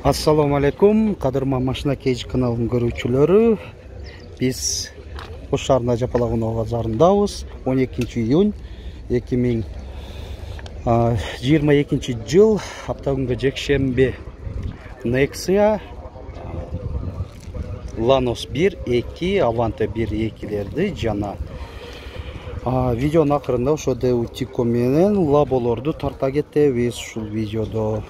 Assalamu alaikum, qadırma Машина Кейдж kanalının görүүчүлөрү. Biz Ош шаарында Жапалагунова базарындабыз. 12 июнь 2022 жыл, апта күнгө жекшемби. Nexia Lanos 1, 2, Avante 1, 2'lerdi жана видеонун акырында ошо Deutico менен лаболорду тарта кетебиз. Ушул видеодо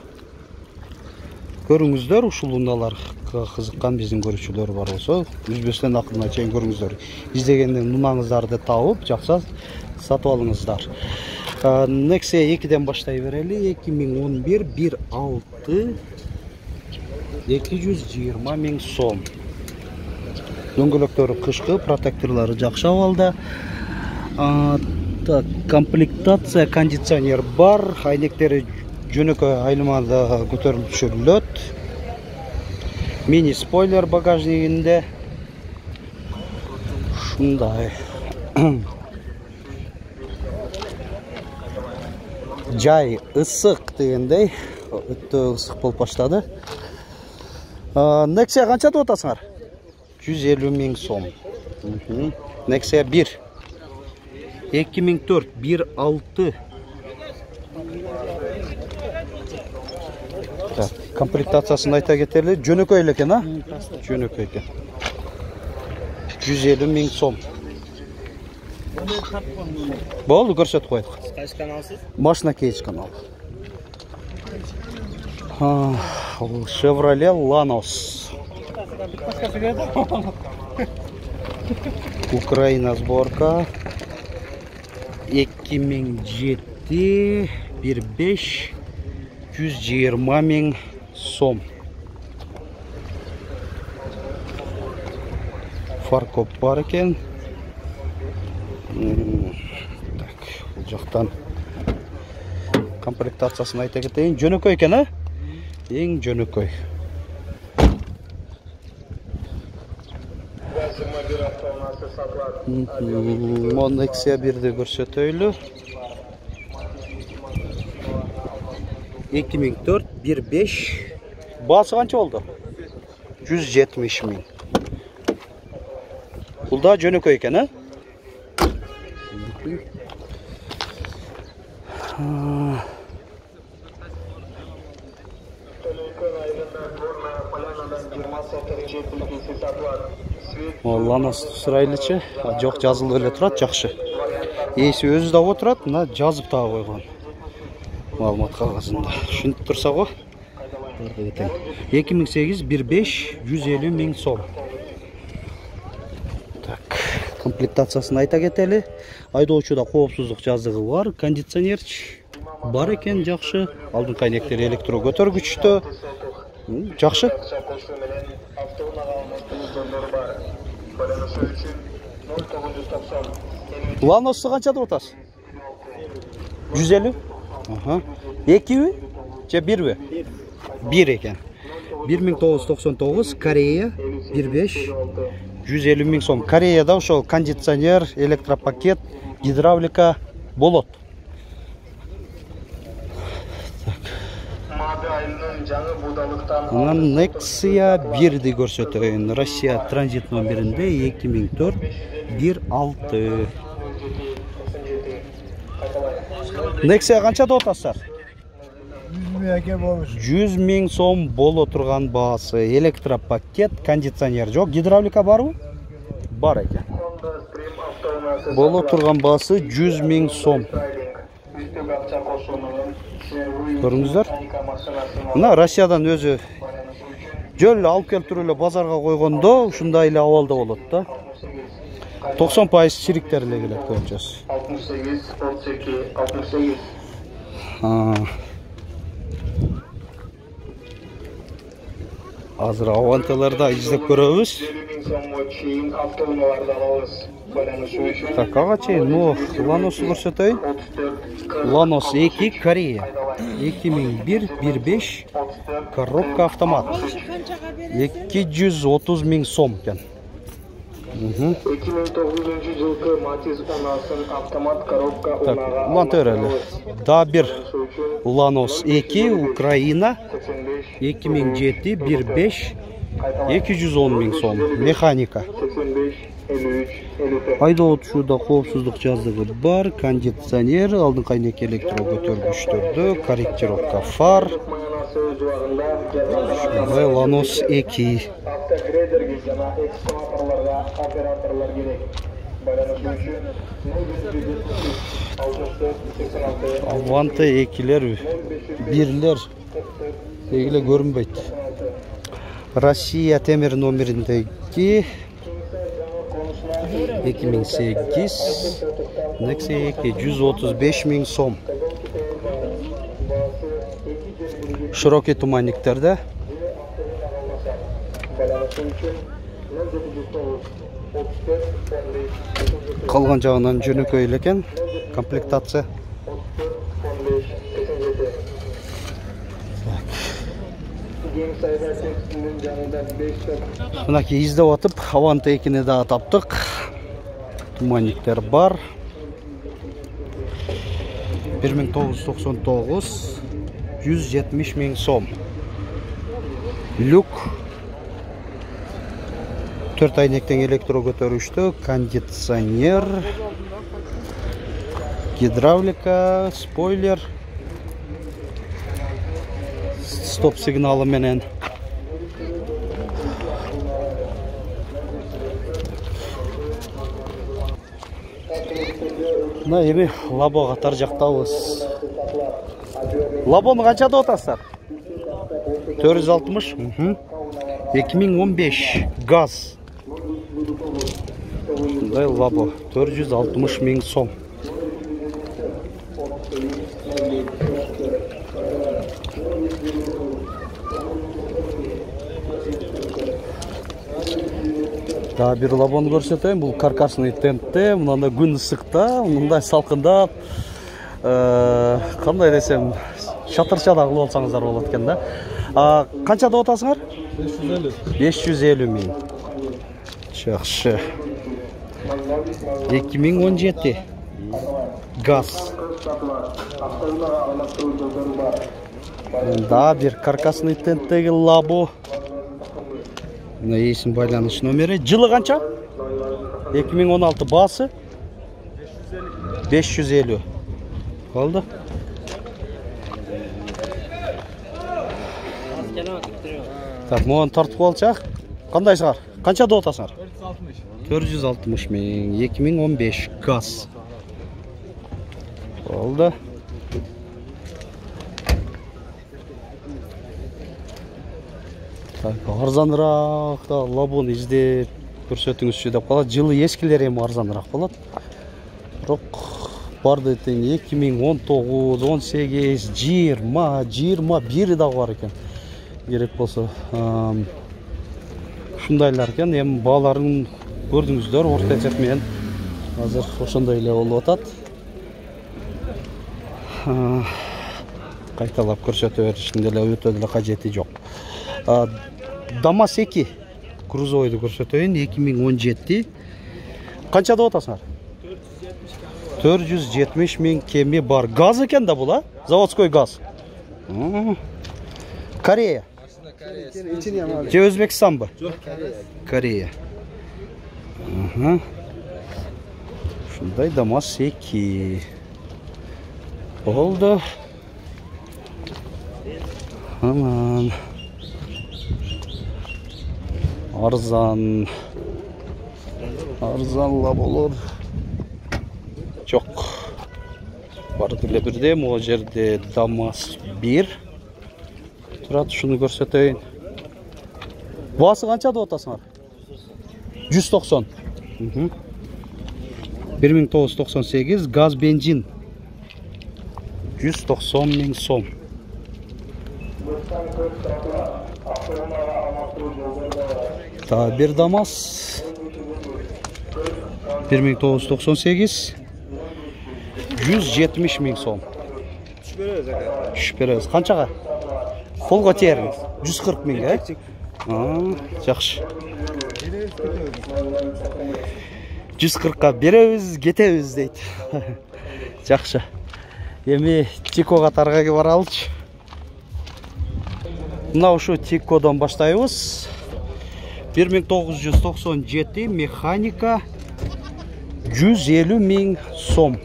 көрүңүздөр, ушул унааларга кызыккан биздин көрүүчүлөр бар болсо, үзбөстөн акырына чейин көрүңүздөр. Издегенден унаңыздарды табып, жакса сатып алыңыздар. Nexia 2ден баштай берели. 2011 1.6 220 000 сом. Дөңгөлөктөрү кышкы, протекторлору жакшы абалда. Комплектация кондиционер бар, айнектери жөнөкөй айлмада көтөрүлүп түшүрүлөт. Мини спойлер багажнигинде. Ушундай. Жай ысык дегендей, өтө ысык болуп баштады. Nexia канча деп атасыңар? 150 000 сом. Nexia 1 2004 1.6. Комплектациясын айта кетели. Жөнөкөй эле экен, Жөнөкөй экен. 150 000 сом. Болду, көрсөтүп коелук. Кайсы каналсыз? Машина Кейдж каналы. Chevrolet Lanos. Украина сборка. 2007 1.5 120 000 сом. Фаркоп бар экен. Так, бул жактан комплектациясын айта кетейин. Жөнөкөй экен, Эң жөнөкөй. Nexia 1'de көрсөтөйлү. 2004 1.5. Баасы канча болду? 170 000. Бул да жөнөкөй экен, Lanos сырайлычы, жок, жазылып эле турат, жакшы. Ээси өзү да отурат, мына жазып да койгон. Маалымат кагазында. Ушинтип турса го. 2008 1.5 150 000 сом. Так, комплектациясын айта кетели. Айдоочуда коопсуздук жазыгы бар, кондиционер бар экен, жакшы. Алдыңкы айнектери электро көтөргүчтө. Жакшы. Lanos'u канча деп атасыз? 150? 2 же 1 1 экен. 1999 Корея 1.5 150 000 сом. Кореяда ошол кондиционер, электропакет, гидравлика болот. Nexia 1'di көрсөтөйүн. Россия транзит номеринде 2004 1.6. Nexia канча деп атасыздар? 100 000 сом боло турган баасы. Электропакет, кондиционер жок, гидравлика барбы? Бар экен. Боло турган баасы 100 000 сом. Көрүңүздөр. Мына Россиядан өзү жөл алып келтирип эле базарга койгондо ушундай эле абалда болот да. 90% чириктер эле келет көбүнчөсү. 68 Азыр Авантелерди издеп көрөбүз. Так, ага чейин, Lanos'u көрсөтөйүн. Lanos 2 Корея 2001 1.5 коробка автомат 230 000 сом экен. 2009-жылкы Matiz унасын автомат коробка унага Монтер әлі. Да бір Lanos 2 Украина 2007 15 210 000 сом. Механика. 85-53-54. Айдоочуда коопсуздук жаздыгы бар, кондиционер, алдыңкы айнек электро көтөргүчтөрдө, корректировка фар. Lanos 2. Автогрейдерге жана экскаваторларга операторлар керек. Байланышуу үчүн 0-86 Avante 2'ler, 1'ler ilgili görünbeydi. Россия темир номерindeki 2008 Nexia 135 000 сом. Широкий туманниктerde қалған жағынан жөнөкөй экен комплектация. Мынакей издеп атып, Avante 2'ni да таптык. Туманниктер бар. 1999 170 000 сом. Люк 4 айнектен электро көтөрүштү, кондиционер, гидравлика, спойлер, стоп сигналы менен. Мына эми лабо катар жактабыз. Лабону канча деп атасыздар? 460. 2015 газ. Мындай лабо 460 000 сом. Да, бир лабону көрсөтөйүн. Бул каркасный тентте, мындай күн ысыкта, мындай салкындап, кандай десем, шатырчада кылып алсаңыздар болот экен да. Канча деп атасыңар? 550 000. Жакшы. 2017 газ. Да, бир каркасный тенттеги лабо. Мына есім байланыш номері. Жылы қанша? 2016 басы 550. Қалды. Так, мұған тартып қалчақ. Қандайсыңар? Қанша деп атасыңар? 460 000. 2015 газ. Қалды. Арзанырақ да лабоны издеп көрсөтүңүзчү деп калат. Жылы эскилер эми арзаныраак болот. Бирок барды тең 2019, 18, 20, 21 да бар экен. Керек болсо ушундайлар экен. Эми бааларын көрдүңүздөр, орто эсеп менен азыр ошондой эле болуп атат. Кайталап көрсөтө беришинде эле өтө деле кажети жок. Damas 2 крузойду көрсөтөйүн. 2017. Канча деп атасыңар? 470 000 кеми бар. Газ экен да бул, а? Заводской газ. Корея. Же Өзбекстанбы? Корея. Ушундай Damas 2. Болду. Аман. Арзан лаболор жок. Бар деле бирде, могу жерде Damas 1 турат, ушуну көрсөтөйүн. Баасы канча деп атасыңар? 190. 1998 газ бензин 190 000 сом. Та бир Damas 1998 170 000 сом. Түшпөрөбүз. Канчага? Колго териңиз? 140 000, э? Жакшы. 140-ка беребиз, кетебиз дейт. Жакшы. Эми Тикоға тарга баралычы. Мына ушу Тикодон баштайбыз. 1997 механика 150 000 сом.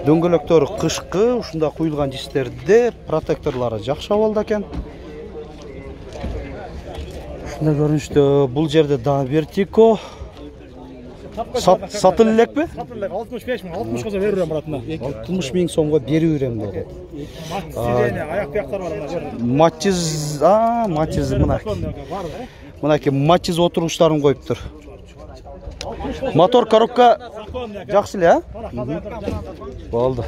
Дөңгөлөктөрү кышкы, ушунда куюлган дистерде протекторлары жакшы абалда экен. Ушундай көрүнүштө бул жерде дагы бир Тико. Сатылып элекпи? Сатылып 65 000, 60 коза берем буратына. 60 000 сомго берип берем dedi. Сирене, аяк бияктар бар мына. Матчиз, матчиз мына. Мынакей матчиз отуруштарын коюптур. Мотор коробка жакшы эле, Болду.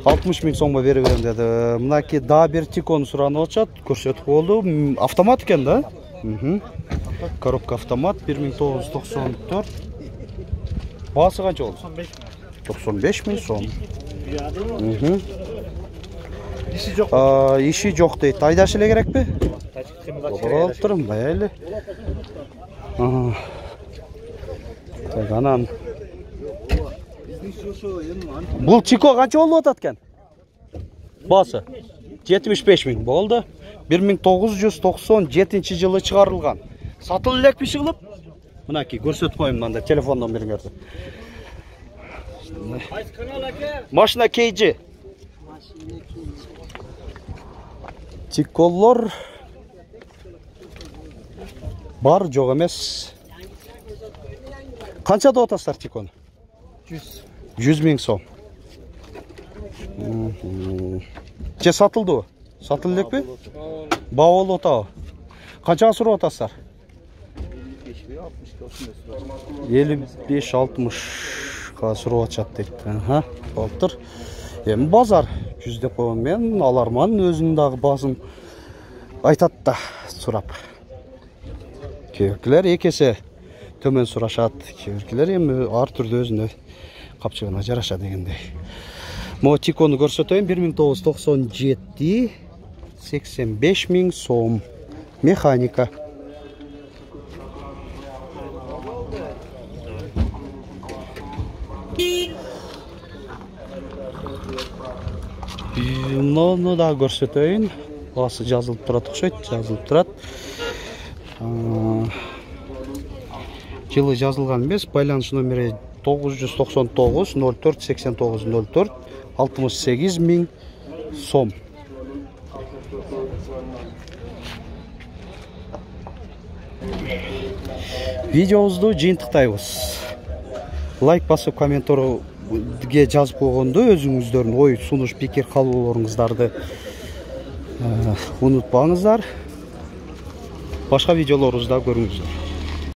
60 000 сомго берип берем dedi. Мынакей дагы бир Тикону суранып атышат, көрсөтүп болду. Автомат экен да? Коробка автомат 1994. Баасы канча болду? 95 000 сом. Иши жок дейт. Айдаш эле керекпи? Болуп турум, байли. Так, анан бул Тико канча болуп атат экен? Баасы 75 000 болду. 1997 жылы чыгарылган. Сатылып элекпи чыгылып? Мынакей көрсөтүп коеюн мында телефондон бериңерди. Машина кейжи. Тиколор бар, жок эмес. Канча деп атасыздар Тикону? 100 000 сом. Же сатылдыбы? Сатылып элекпи? Баа болуп атабы? Канчага сурап атасыздар? 55-60 сурап атышат дейт. Болуптур. Эми базар 100 деп койгон мен аларман өзүнүн дагы баазын айтат да сурап. Кээбиркилер эки эсе төмөн сурашат. Кээбиркилер эми ар түрдүү өзүнө капчыгына жараша дегендей. Могу Тикону көрсөтөйүн. 1997 85 000 сом. Механика. Муну да көрсөтөйүн. Баасы жазылып турат окшойт, жазылып турат. Жылы жазылган эмес, байланыш номери 999 04 89 04 68 000 сом. Видеобузду жыйынтыктайбыз. Лайк басып, комментарийге жазып койгондо өзүңүздөрдүн ой, сунуш, пикир, калоолоруңуздарды унутпаңыздар. Башка видеолорубузда көрүңүздөр.